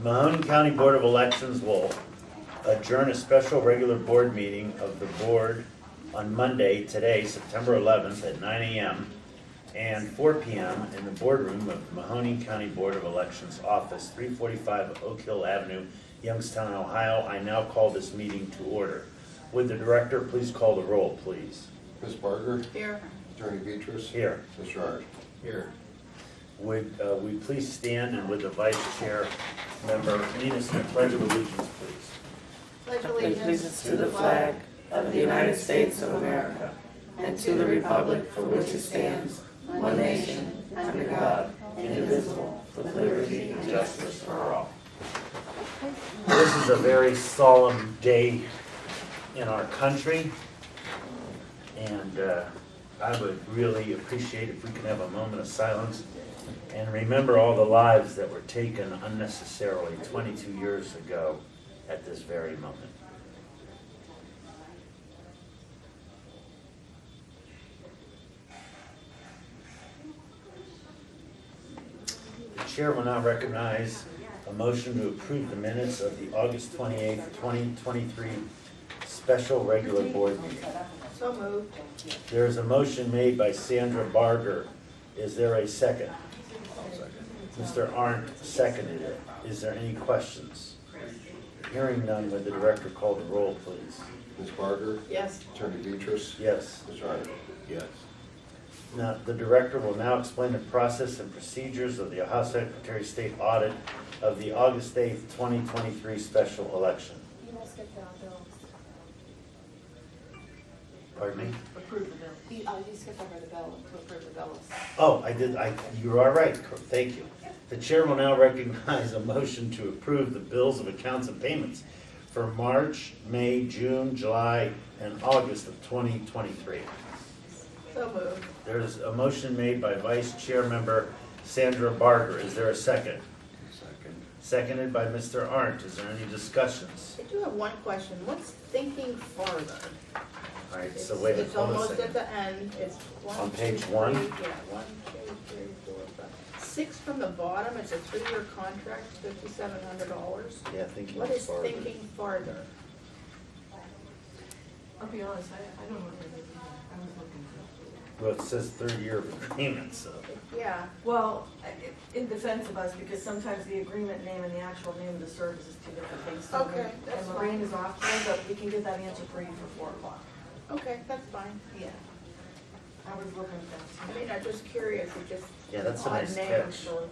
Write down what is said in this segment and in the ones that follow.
Mahoning County Board of Elections will adjourn a special regular board meeting of the board on Monday, today, September 11th at 9 a.m. and 4 p.m. in the boardroom of the Mahoning County Board of Elections office, 345 Oak Hill Avenue, Youngstown, Ohio. I now call this meeting to order. Would the director please call the roll, please? Ms. Barger? Here. Attorney Beatrice? Here. Mr. Ard? Here. Would we please stand, and would the vice chair member lead us in the Pledge of Allegiance, please? Pledge Allegiance to the flag of the United States of America and to the republic for which it stands, one nation, under God, indivisible, with liberty and justice for all. This is a very solemn day in our country, and I would really appreciate if we could have a moment of silence and remember all the lives that were taken unnecessarily 22 years ago at this very moment. The chair will now recognize a motion to approve the minutes of the August 28th, 2023 special regular board meeting. So moved. There is a motion made by Sandra Barger. Is there a second? Mr. Arndt seconded it. Is there any questions? Hearing none, would the director call the roll, please? Ms. Barger? Yes. Attorney Beatrice? Yes. Mr. Ard? Yes. Now, the director will now explain the process and procedures of the Ohio Secretary of State audit of the August 8th, 2023 special election. You must get the bills. Pardon me? Approve the bill. You skipped over the bill to approve the bills. Oh, I did, you are right, thank you. The chair will now recognize a motion to approve the bills of accounts and payments for March, May, June, July, and August of 2023. So moved. There's a motion made by Vice Chair Member Sandra Barger. Is there a second? Second. Seconded by Mr. Arndt. Is there any discussions? I do have one question. What's thinking farther? All right, so It's- wait a It's hold a almost at second. the end. It's one, On two, page three. one? Yeah, 1, 2, 3, 4, 5. 6 from the bottom. It's a 3-year contract, $5,700. Yeah, thinking What is farther. thinking farther? I'll be honest, I don't know what it is either. I was looking for Well, it says third year of agreement, so. Yeah. Well, in defense of us, because sometimes the agreement name and the actual name of the service is two different things. So Okay, that's And Lorraine fine. is off today, but we can get that answer for you for 4 o'clock. Okay, that's fine. Yeah. I was looking at I that. mean, I'm just curious. It just Yeah, that's a odd nice name, catch. so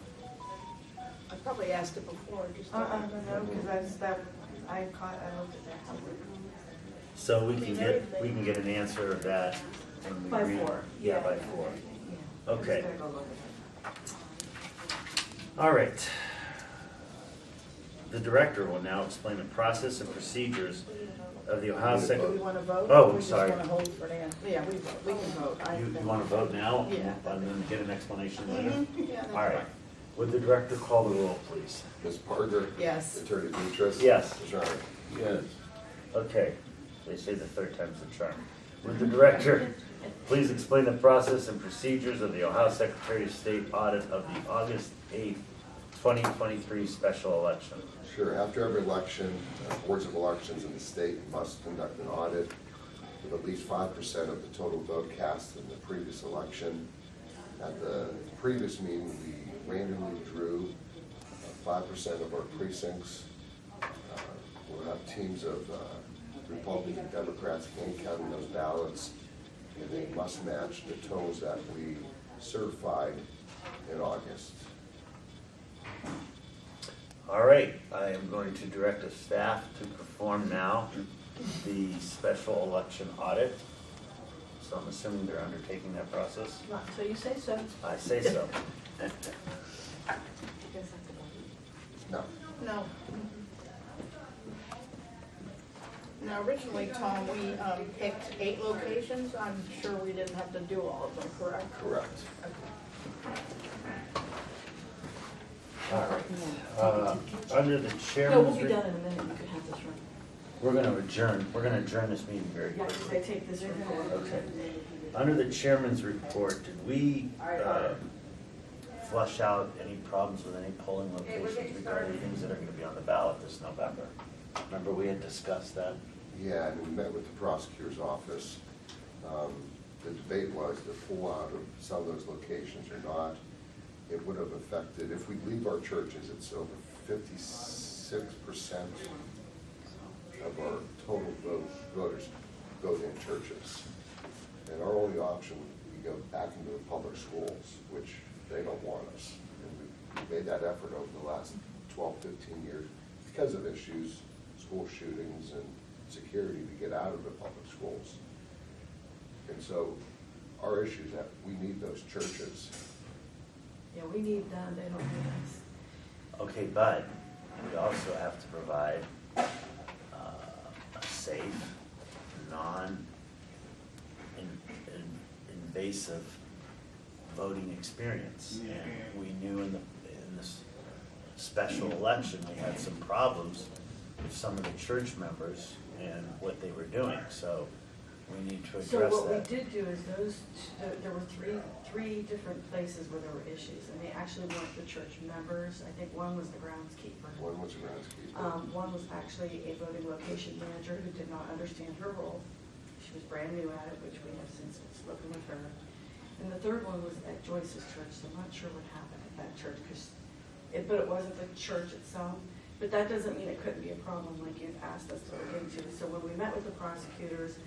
I probably asked it before. Just No, because I looked at that. So we can get an answer of that when we By read. 4. Yeah, by 4. Yeah. Okay. I'm just gonna go look at that. All right. The director will now explain the process and procedures of the Ohio Do we Secretary. want to vote? Oh, or I'm we sorry. just want to hold for an answer? Yeah, we vote. We can vote. You want to vote now? Yeah. And then get an explanation later? Mhm. Yeah, that's All right. fine. Would the director call the roll, please? Ms. Barger? Yes. Attorney Beatrice? Yes. Mr. Ard? Yes. Okay, they say the third time's the charm. Would the director please explain the process and procedures of the Ohio Secretary of State audit of the August 8th, 2023 special election? Sure. After every election, boards of elections in the state must conduct an audit with at least 5% of the total vote cast in the previous election. At the previous meeting, we randomly drew 5% of our precincts. We'll have teams of Republicans and Democrats hand counting those ballots, and they must match the totals that we certified in August. All right, I am going to direct the staff to perform now the special election audit. So I'm assuming they're undertaking that process. Not until you say so. I say so. No. No. Now, originally, Tom, we picked 8 locations. I'm sure we didn't have to do all of them, correct? Correct. Okay. All right. Under the No, we'll chairman's, be done in a minute. You can have this one. we're going to adjourn this meeting very Yeah, quickly. because I take this report. Okay. Under the chairman's report, did we flush out any problems with any polling locations regarding things that are gonna be on the ballot this November? Remember, we had discussed that? Yeah, and we met with the prosecutor's office. The debate was to pull out of some of those locations or not. It would have affected, if we leave our churches, it's over 56% of our total voters vote in churches. And our only option would be go back into the public schools, which they don't want us. And we made that effort over the last 12, 15 years because of issues, school shootings and security, to get out of the public schools. And so our issue is that we need those churches. Yeah, we need them, they don't need us. Okay, but we also have to provide a safe, non-invasive voting experience. And we knew in this special election, we had some problems with some of the church members and what they were doing, so we need to So address what we that. did do is there were three different places where there were issues, and they actually weren't the church members. I think one was the groundskeeper. One was a groundskeeper. One was actually a voting location manager who did not understand her role. She was brand new at it, which we have since spoken with her. And the third one was at Joyce's church, so I'm not sure what happened at that church, but it wasn't the church itself. But that doesn't mean it couldn't be a problem like you'd asked us to look into. So when we met with the prosecutors,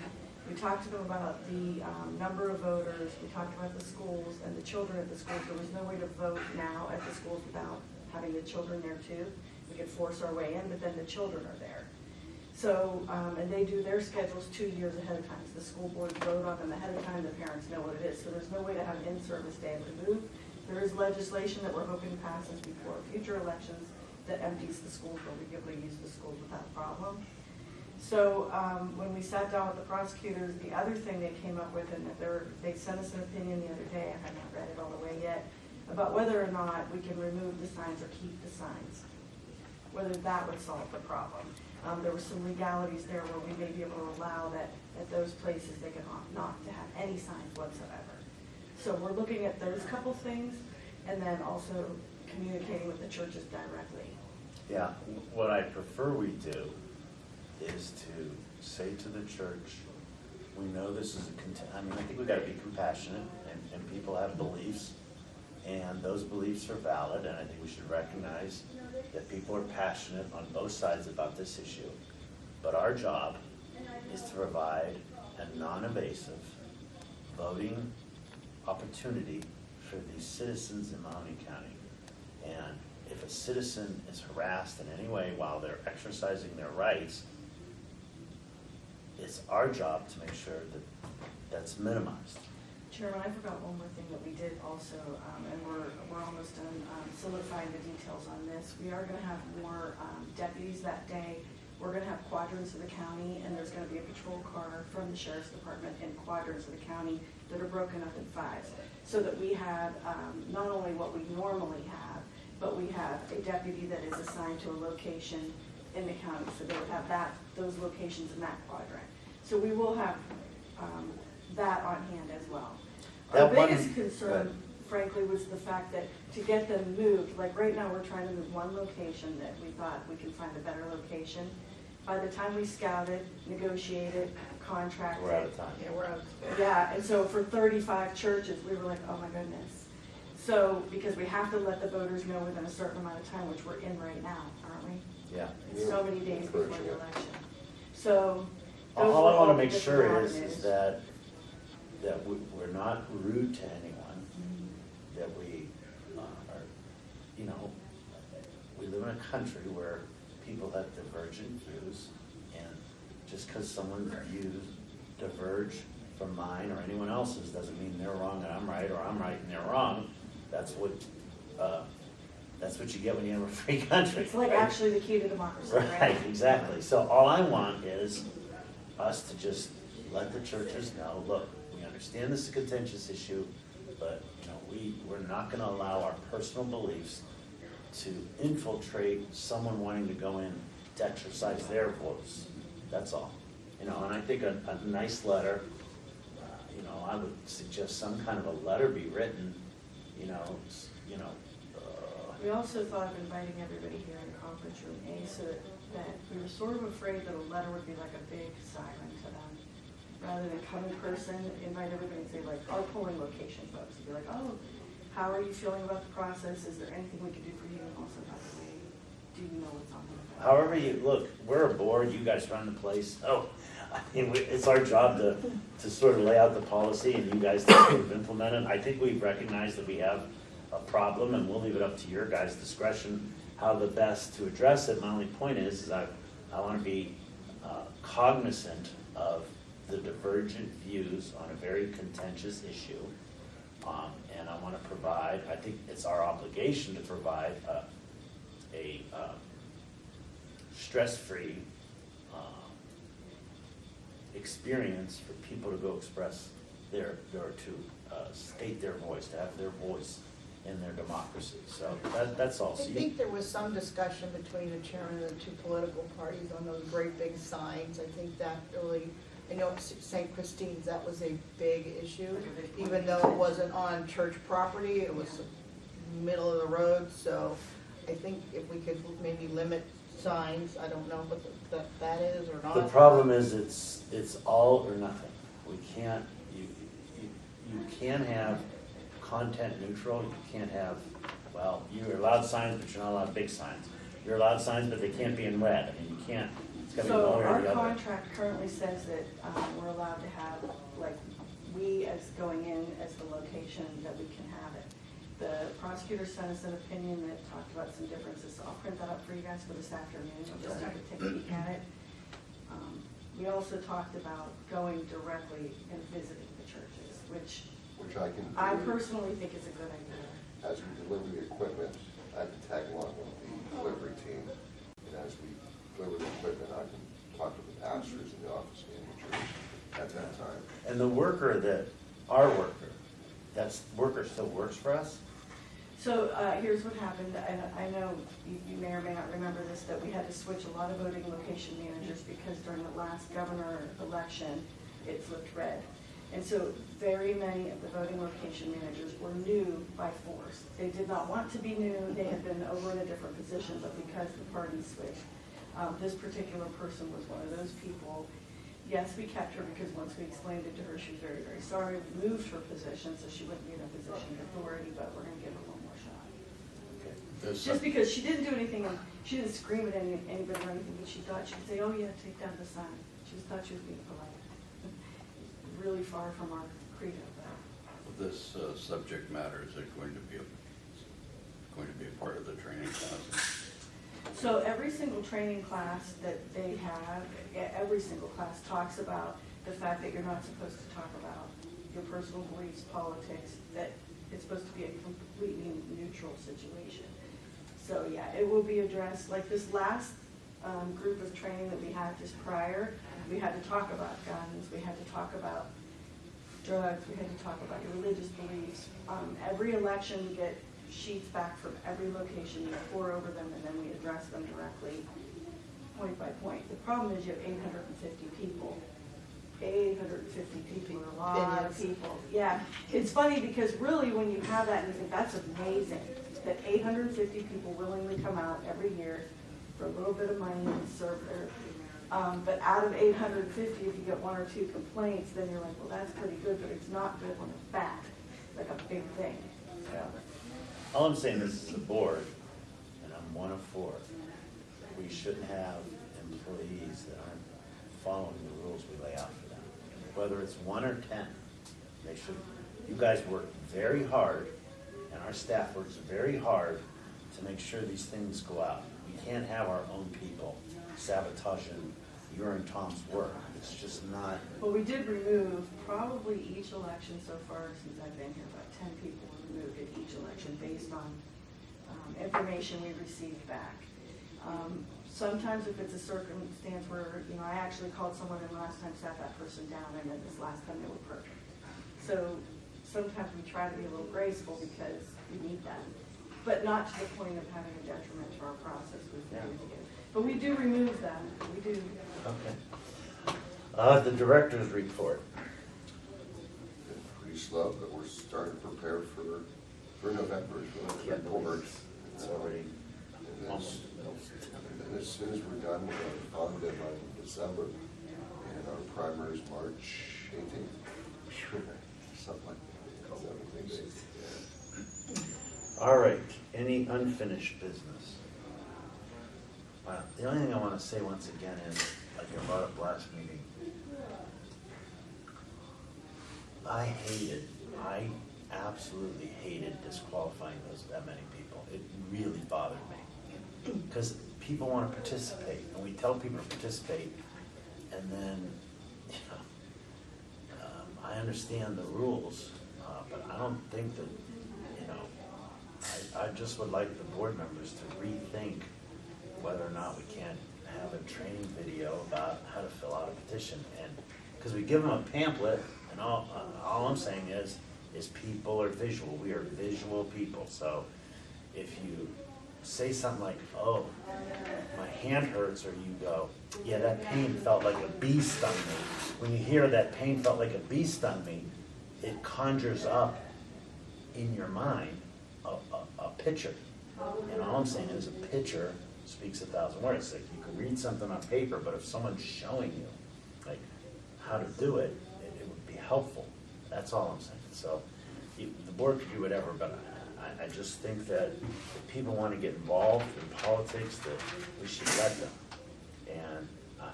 we talked to them about the number of voters, we talked about the schools and the children at the schools. There was no way to vote now at the schools without having the children there too. We could force our way in, but then the children are there. So, and they do their schedules 2 years ahead of time. So the school boards vote on them ahead of time, the parents know what it is. So there's no way to have an in-service day removed. There is legislation that we're hoping passes before future elections that empties the schools, where we'll be able to use the schools without problem. So when we sat down with the prosecutors, the other thing they came up with, and that they sent us an opinion the other day, I have not read it all the way yet, about whether or not we can remove the signs or keep the signs, whether that would solve the problem. There were some legalities there where we may be able to allow that at those places they can opt not to have any signs whatsoever. So we're looking at those couple things, and then also communicating with the churches directly. Yeah, what I prefer we do is to say to the church, we know this is I think we gotta be compassionate, and people have beliefs, and those beliefs are valid, and I think we should recognize that people are passionate on both sides about this issue. But our job is to provide a non-invasive voting opportunity for these citizens in Mahoney County. And if a citizen is harassed in any way while they're exercising their rights, it's our job to make sure that that's minimized. Chairman, I forgot one more thing that we did also, and we're almost done solidifying the details on this. We are gonna have more deputies that day. We're gonna have quadrants of the county, and there's gonna be a patrol car from the sheriff's department in quadrants of the county that are broken up in 5s, so that we have not only what we normally have, but we have a deputy that is assigned to a location in the county, so they would have those locations in that quadrant. So we will have that on hand as well. Our biggest concern, frankly, was the fact that to get them moved, like right now, we're trying to move one location that we thought we could find a better location. By the time we scouted, negotiated, contracted. We're out of time. Yeah, we're out. Yeah, and so for 35 churches, we were like, oh my goodness. So, because we have to let the voters know within a certain amount of time, which we're in right now, aren't we? Yeah. It's so many days before the election. So. those All were I wanna the make different sure is avenues. that we're not rude to anyone, that we are, we live in a country where people have divergent views, and just because someone's views diverge from mine or anyone else's doesn't mean they're wrong and I'm right, or I'm right and they're wrong. That's what you get when you have a free country. It's like right? actually the key to democracy, right? Right, exactly. So all I want is us to just let the churches know, look, we understand this is a contentious issue, but we're not gonna allow our personal beliefs to infiltrate someone wanting to go in to exercise their voice. That's all. And I think a nice letter, I would suggest some kind of a letter be written, you know, We also thought of inviting everybody here in conference room A, so that we were sort of afraid that a letter would be like a big siren to them. Rather than come in person, invite everybody and say like, our polling location folks, and be like, oh, how are you feeling about the process? Is there anything we can do for you? And also, by the way, do you know what's on the ballot? however you, look, we're a board, you guys run the place. Oh, I mean, it's our job to sort of lay out the policy and you guys to sort of implement it. I think we've recognized that we have a problem and we'll leave it up to your guys' discretion how the best to address it. My only point is I want to be cognizant of the divergent views on a very contentious issue. And I want to provide, I think it's our obligation to provide a stress-free experience for people to go express their, or to state their voice, to have their voice in their democracy. So that's all. I So you- think there was some discussion between the chairman of the two political parties on those great big signs. I think that really, I know at St. Christine's, that was a big issue, even though it wasn't on church property, it was middle of the road. So I think if we could maybe limit signs, I don't know what that is or not. The problem is it's all or nothing. We can't, you can't have content neutral, you can't have, well, you're allowed signs, but you're not allowed big signs. You're allowed signs, but they can't be in red. I mean, you can't, it's gotta be So one or our the other. contract currently says that we're allowed to have, like, we as going in as the location that we can have it. The prosecutor sent us an opinion that talked about some differences, so I'll print that up for you guys for this afternoon, just so you can take a peek at it. We also talked about going directly and visiting the churches, which I can I do. personally think is a good idea. As we deliver the equipment, I can tag along with the delivery team. And as we deliver the equipment, I can talk to the pastors and the office managers at that time. And the worker our worker, that's worker still works for us? So here's what happened, and I know you may or may not remember this, that we had to switch a lot of voting location managers because during the last governor election, it flipped red. And so very many of the voting location managers were new by force. They did not want to be new, they had been over in a different position, but because the party switched, this particular person was one of those people. Yes, we kept her because once we explained it to her, she was very, very sorry. We moved her position so she wouldn't be in a position of authority, but we're gonna give her one more shot. Just because she didn't do anything, and she didn't scream at anybody or anything, but she thought, she could say, oh yeah, take down the sign. She just thought she was being polite. Really far from our credo there. This subject matter, is it going to be a part of the training class? So every single training class that they have, every single class talks about the fact that you're not supposed to talk about your personal beliefs, politics, that it's supposed to be a completely neutral situation. So yeah, it will be addressed, like this last group of training that we had just prior, we had to talk about guns, we had to talk about drugs, we had to talk about your religious beliefs. Every election we get sheets back from every location, you pour over them, and then we address them directly, point by point. The problem is you have 850 people. 850 people are a lot of people. Yeah, it's funny because really when you have that, and you think that's amazing, that 850 people willingly come out every year for a little bit of money and serve their, but out of 850, if you get one or two complaints, then you're like, well, that's pretty good, but it's not good when it's bad, like a big thing. Yeah. All I'm saying is, as a board, and I'm one of four, we shouldn't have employees that aren't following the rules we lay out for them. Whether it's 1 or 10, they should, you guys work very hard, and our staff works very hard to make sure these things go out. We can't have our own people sabotaging your and Tom's work. It's just not. Well, we did remove probably each election so far since I've been here, about 10 people were removed at each election based on information we received back. Sometimes if it's a circumstance where, I actually called someone and last time sat that person down, and then this last time they were perfect. So sometimes we try to be a little graceful because we need them, but not to the point of having a detriment to our process with them. But we do remove them, we do. Okay. The director's report. Been pretty slow, but we're starting to prepare for For November, for the board. It's already And almost then, the middle of September. and then as soon as we're done, we're going to file the deadline in December, and our primary is March 18th. Something like that. 17 days. Yeah. All right, any unfinished business? The only thing I want to say once again is, like I brought up last meeting, I absolutely hated disqualifying that many people. It really bothered me. Because people want to participate, and we tell people to participate, and then, you know, I understand the rules, but I don't think that, you know, I just would like the board members to rethink whether or not we can't have a training video about how to fill out a petition. And, because we give them a pamphlet, and all I'm saying is people are visual. We are visual people. So if you say something like, oh, my hand hurts, or you go, yeah, that pain felt like a bee stung me. When you hear that pain felt like a bee stung me, it conjures up in your mind a picture. And all I'm saying is a picture speaks 1,000 words. Like, you can read something on paper, but if someone's showing you, like, how to do it, it would be helpful. That's all I'm saying. So the board could do whatever, but I just think that if people want to get involved in politics, that we should let them. And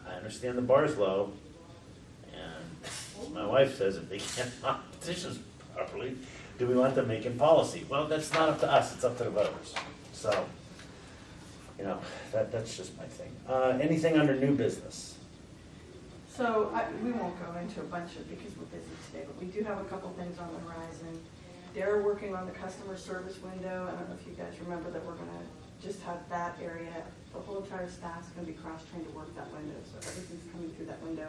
I understand the bar's low, and my wife says if they can't file petitions properly, do we want them making policy? Well, that's not up to us, it's up to the voters. So, you know, that's just my thing. Anything under new business? So we won't go into a bunch of, because we're busy today, but we do have a couple things on the horizon. They're working on the customer service window. I don't know if you guys remember that we're gonna just have that area, the whole entire staff's gonna be cross-trained to work that window, so everything's coming through that window.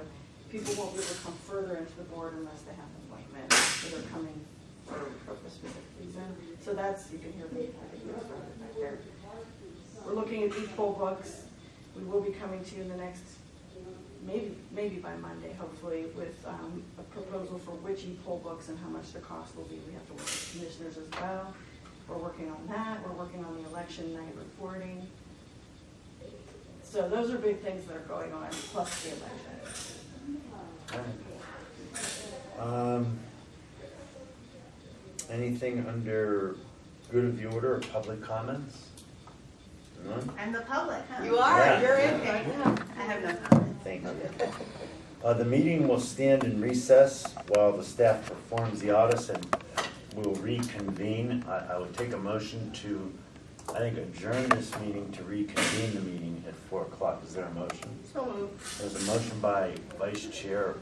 People won't be able to come further into the board unless they have an appointment, so they're coming for a specific reason. So that's, you can hear me, I think we're starting back there. We're looking at e-poll books. We will be coming to you in the next, maybe by Monday, hopefully, with a proposal for which e-poll books and how much the cost will be. We have to work with commissioners as well. We're working on that. We're working on the election night reporting. So those are big things that are going on, plus the election. All right. Anything under good of the order or public comments? None? I'm the public, huh? You are, Yeah. you're in. I have no comment. Thank you. The meeting will stand in recess while the staff performs the audits, and we'll reconvene. I would take a motion to, I think, adjourn this meeting to reconvene the meeting at 4 o'clock. Is there a motion? So moved. There's a motion by Vice Chair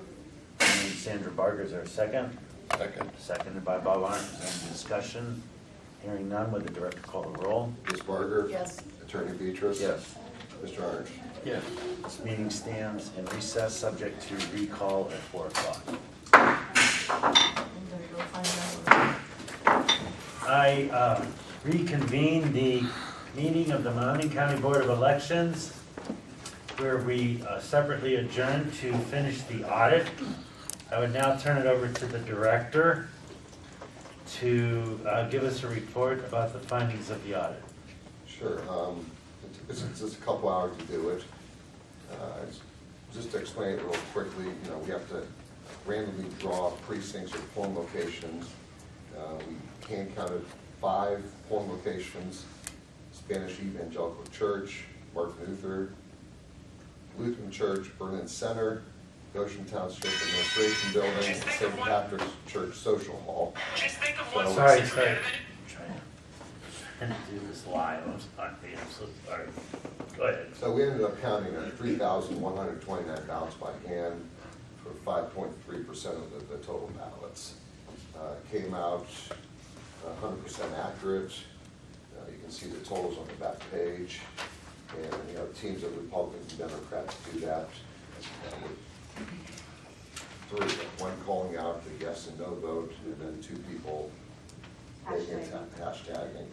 Sandra Barger. Is there a second? Second. Seconded by Bob Arndt. Is there any discussion? Hearing none, would the director call the roll? Ms. Barger? Yes. Attorney Beatrice? Yes. Mr. Arndt? Yes. This meeting stands in recess, subject to recall at 4 o'clock. I'm gonna go find out. I reconvene the meeting of the Mahoning County Board of Elections, where we separately adjourned to finish the audit. I would now turn it over to the director to give us a report about the findings of the audit. Sure. It took us just a couple hours to do it. Just to explain it real quickly, you know, we have to randomly draw precincts or polling locations. We hand-counted 5 polling locations: Spanish Evangelical Church, Martin Luther, Lutheran Church, Berlin Center, Goshen Township Administration Building, St. Patrick's Church Social Hall. So- Sorry. I'm trying to do this live. I'm so sorry. Go ahead. So we ended up counting 3,129 ballots by hand for 5.3% of the total ballots. Came out 100% accurate. You can see the totals on the back page. And, you know, teams of Republicans and Democrats do that. With 3, one calling out the yes and no vote, and then 2 people hashtagging.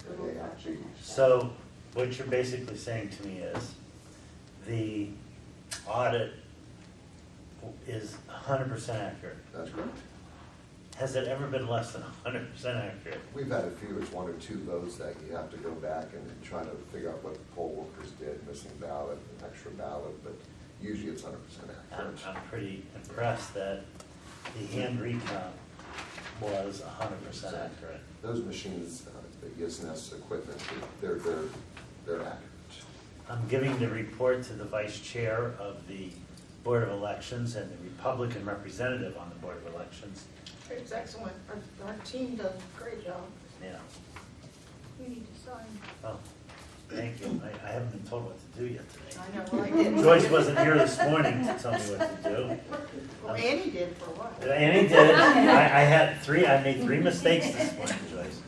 And they have to be. So what you're basically saying to me is the audit is 100% accurate. That's correct. Has it ever been less than 100% accurate? We've had a few, it's one or two votes that you have to go back and try to figure out what the poll workers did, missing ballot, an extra ballot, but usually it's 100% accurate. I'm pretty impressed that the hand recount was 100% accurate. Those machines, the ESNS equipment, they're accurate. I'm giving the report to the vice chair of the Board of Elections and the Republican representative on the Board of Elections. It's excellent. Our team does a great job. Yeah. You need to sign. Oh, thank you. I haven't been told what to do yet today. I know, well, I did. Joyce wasn't here this morning to tell me what to do. Well, Annie did for a while. Annie did. I made 3 mistakes this morning, Joyce.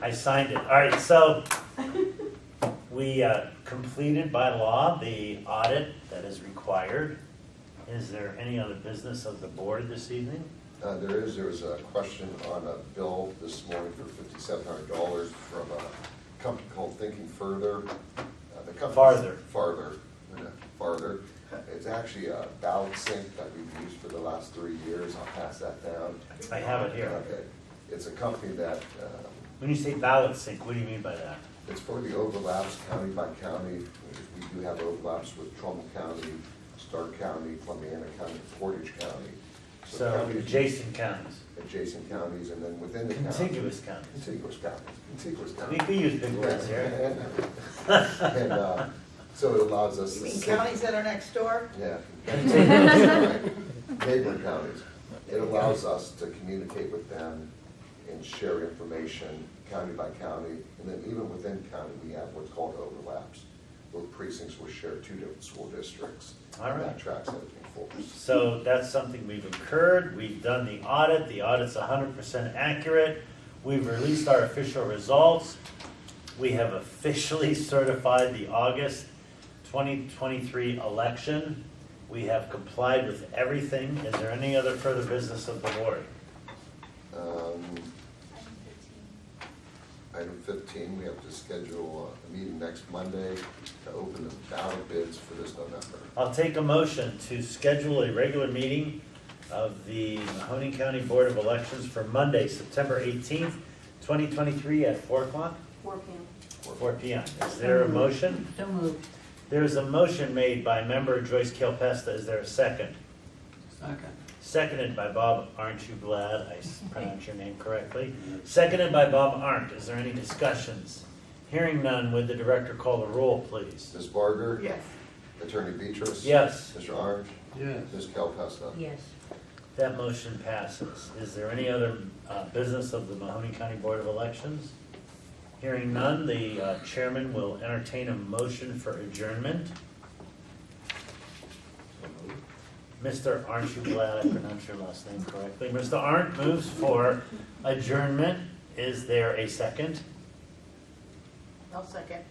I signed it. All right, so we completed by law the audit that is required. Is there any other business of the board this evening? There was a question on a bill this morning for $5,700 from a company called Thinking Further. The company- Farther. It's actually a ballot sync that we've used for the last 3 years. I'll pass that down. I have it here. Okay. It's a company that, When you say ballot sync, what do you mean by that? it's for the overlaps county by county. We do have overlaps with Trumbull County, Stark County, Columbiana County, Portage County. So counties- adjacent counties, Adjacent counties, and then within the county. contiguous counties. Contiguous counties, contiguous We counties. could use big words here. And so it allows us. You to mean sync- counties that are next door? Yeah. Neighboring counties. It allows us to communicate with them and share information county by county. And then even within county, we have what's called overlaps. Where precincts will share 2 different school districts. All right. That tracks everything for us. So that's something we've incurred. We've done the audit. The audit's 100% accurate. We've released our official results. We have officially certified the August 2023 election. We have complied with everything. Is there any other further business of the board? Item 15, we have to schedule a meeting next Monday to open the ballot bids for this November. I'll take a motion to schedule a regular meeting of the Mahoning County Board of Elections for Monday, September 18th, 2023 at 4 o'clock? 4 p.m. 4 p.m. Is there a motion? So moved. There is a motion made by member Joyce Kilpesta. Is there a second? Second. Seconded by Bob. Aren't you glad I pronounced your name correctly? Seconded by Bob Arndt. Is there any discussions? Hearing none, would the director call the roll, please? Ms. Barger? Yes. Attorney Beatrice? Yes, Mr. Arndt? Yes. Ms. Kelpesta? Yes. that motion passes. Is there any other business of the Mahoning County Board of Elections? Hearing none, the chairman will entertain a motion for adjournment. Mr. Aren't you glad I pronounced your last name correctly? Mr. Arndt moves for adjournment. Is there a second? I'll second.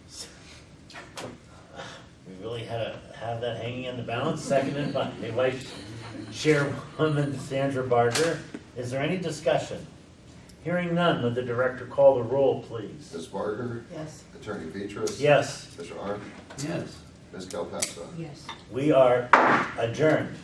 We really had to have that hanging in the balance, seconded by the Vice Chairwoman Sandra Barger. Is there any discussion? Hearing none, would the director call the roll, please? Ms. Barger? Yes. Attorney Beatrice? Yes, Mr. Arndt? Yes. Ms. Kelpesta? Yes. we are adjourned.